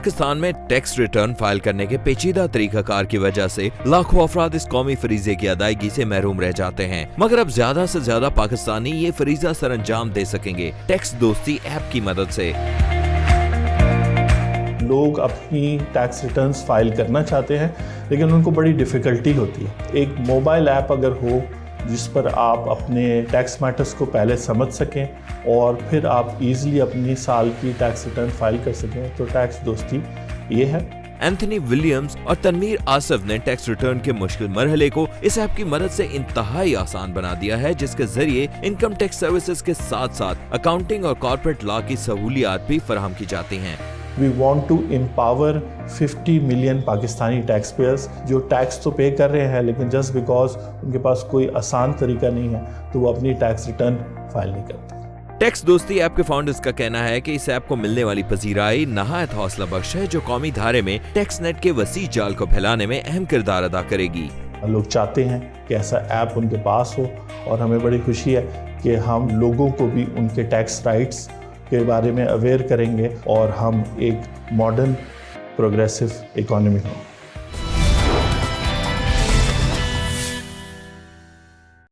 पाकिस्तान में tax return file करने के पेचीदा तरीकाकार की वजह से लाखों अफराद इस कौमी फरीजे की अदायगी से महरूम रह जाते हैं, मगर अब ज्यादा से ज्यादा पाकिस्तानी ये फरीजा सरअंजाम दे सकेंगे टैक्स दोस्ती ऐप की मदद से। लोग अपनी टैक्स रिटर्न्स फाइल करना चाहते हैं लेकिन उनको बड़ी डिफ़िकल्टी होती है। एक मोबाइल ऐप अगर हो जिस पर आप अपने टैक्स मैटर्स को पहले समझ सकें और फिर आप इजीली अपनी साल की टैक्स रिटर्न फाइल कर सकें, तो टैक्स दोस्ती ये है। एंथनी विलियम्स और तनवीर आसफ ने टैक्स रिटर्न के मुश्किल मरहले को इस ऐप की मदद से इंतहाई आसान बना दिया है, जिसके जरिए इनकम टैक्स सर्विसेज के साथ साथ अकाउंटिंग और कॉर्पोरेट लॉ की सहूलियात भी फराहम की जाती हैं। We want to empower 50 million Pakistani tax payers जो टैक्स तो पे कर रहे हैं लेकिन जस्ट बिकॉज उनके पास कोई आसान तरीका नहीं है तो वो अपनी टैक्स रिटर्न फाइल नहीं करते। टैक्स दोस्ती ऐप के फाउंडर्स का कहना है कि इस ऐप को मिलने वाली पजीराई नहायत हौसला बख्श है, जो कौमी धारे में टैक्स नेट के वसी जाल को फैलाने में अहम किरदार अदा करेगी। लोग चाहते हैं कि ऐसा ऐप उनके पास हो और हमें बड़ी खुशी है कि हम लोगों को भी उनके टैक्स राइट्स के बारे में अवेयर करेंगे और हम एक मॉडर्न प्रोग्रेसिव इकोनॉमी हों।